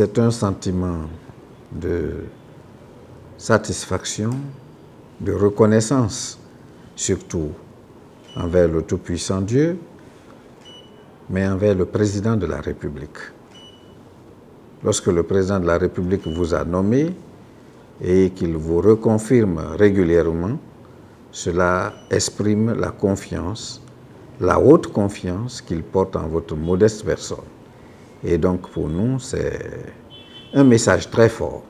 c'est un sentiment de satisfaction, de reconnaissance, surtout envers le Tout-Puissant Dieu, mais envers le Président de la République. Lorsque le Président de la République vous a nommé et qu'il vous reconfirme régulièrement, cela exprime la confiance, la haute confiance qu'il porte en votre modeste personne. Et donc pour nous, c'est un message très fort.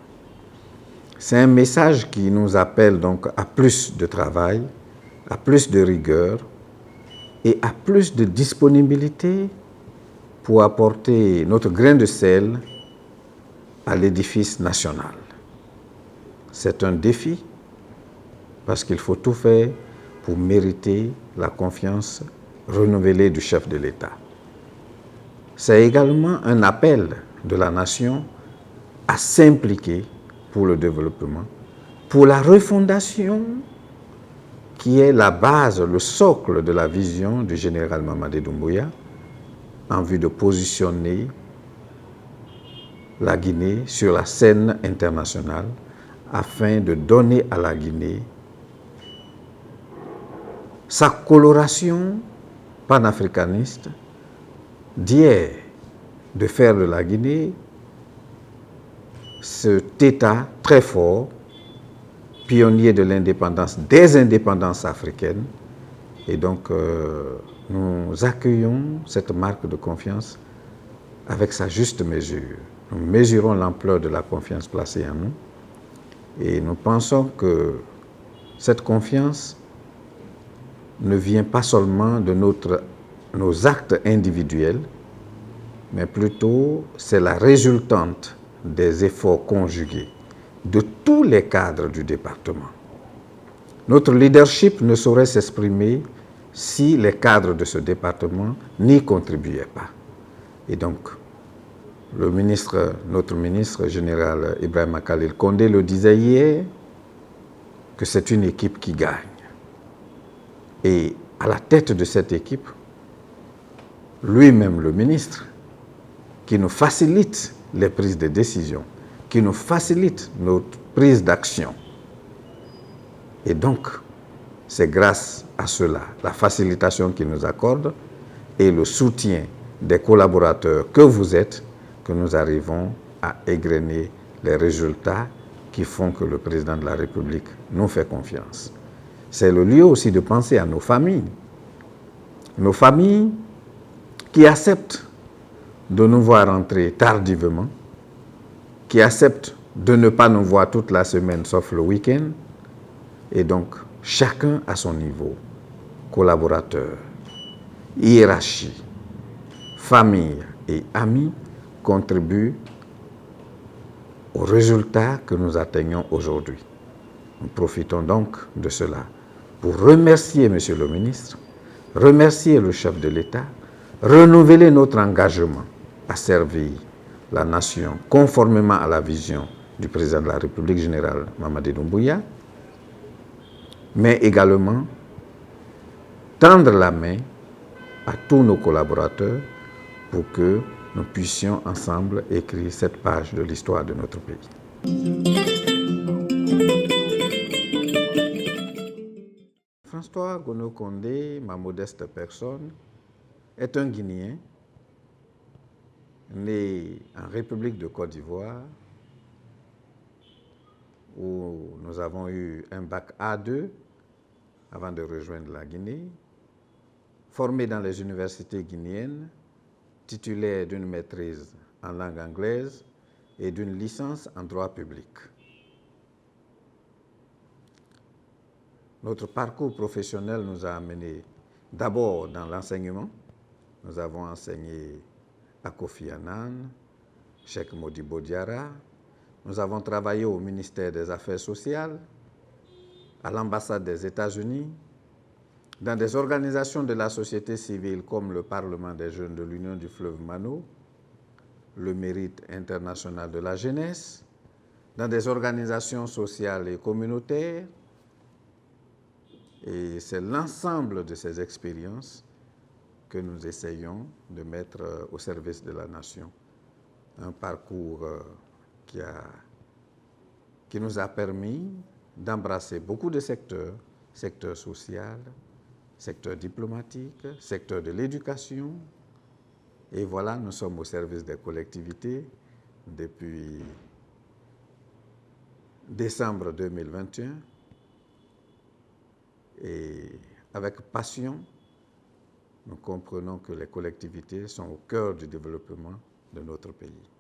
C'est un message qui nous appelle donc à plus de travail, à plus de rigueur et à plus de disponibilité pour apporter notre grain de sel à l'édifice national. C'est un défi parce qu'il faut tout faire pour mériter la confiance renouvelée du chef de l'État. C'est également un appel de la nation à s'impliquer pour le développement, pour la refondation qui est la base, le socle de la vision du général Mamadi Doumbouya en vue de positionner la Guinée sur la scène internationale afin de donner à la Guinée sa coloration panafricaniste d'hier, de faire de la Guinée cet État très fort, pionnier de l'indépendance, des indépendances africaines. Et donc, nous accueillons cette marque de confiance avec sa juste mesure. Nous mesurons l'ampleur de la confiance placée en nous et nous pensons que cette confiance ne vient pas seulement de nos actes individuels, mais plutôt c'est la résultante des efforts conjugués de tous les cadres du département. Notre leadership ne saurait s'exprimer si les cadres de ce département n'y contribuaient pas. Et donc, notre ministre général Ibrahima Khalil Condé le disait hier, que c'est une équipe qui gagne. Et à la tête de cette équipe, lui-même le ministre, qui nous facilite les prises de décision, qui nous facilite notre prise d'action. Et donc, c'est grâce à cela, la facilitation qu'il nous accorde et le soutien des collaborateurs que vous êtes, que nous arrivons à égrener les résultats qui font que le président de la République nous fait confiance. C'est le lieu aussi de penser à nos familles qui acceptent de nous voir entrer tardivement, qui acceptent de ne pas nous voir toute la semaine sauf le week-end. Et donc, chacun à son niveau, collaborateurs, hiérarchie, famille et amis, contribuent aux résultats que nous atteignons aujourd'hui. Nous profitons donc de cela pour remercier M. le ministre, remercier le chef de l'État, renouveler notre engagement à servir la nation conformément à la vision du président de la République générale Mamadi Doumbouya, mais également tendre la main à tous nos collaborateurs pour que nous puissions ensemble écrire cette page de l'histoire de notre pays. François Gono Condé, ma modeste personne, est un Guinéen né en République de Côte d'Ivoire où nous avons eu un bac A2 avant de rejoindre la Guinée, formé dans les universités guinéennes, titulaire d'une maîtrise en langue anglaise et d'une licence en droit public. Notre parcours professionnel nous a amenés d'abord dans l'enseignement. Nous avons enseigné à Kofi Annan, Cheikh Modibo Diarra. Nous avons travaillé au ministère des Affaires sociales, à l'ambassade des États-Unis, dans des organisations de la société civile comme le Parlement des jeunes de l'Union du fleuve Mano, le Mérite international de la jeunesse, dans des organisations sociales et communautaires. Et c'est l'ensemble de ces expériences que nous essayons de mettre au service de la nation un parcours qui nous a permis d'embrasser beaucoup de secteurs, secteur social, secteur diplomatique, secteur de l'éducation. Et voilà, nous sommes au service des collectivités depuis décembre 2021. Et avec passion, nous comprenons que les collectivités sont au cœur du développement de notre pays.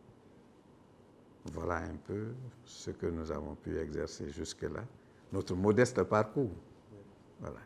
Voilà un peu ce que nous avons pu exercer jusque-là, notre modeste parcours. Voilà.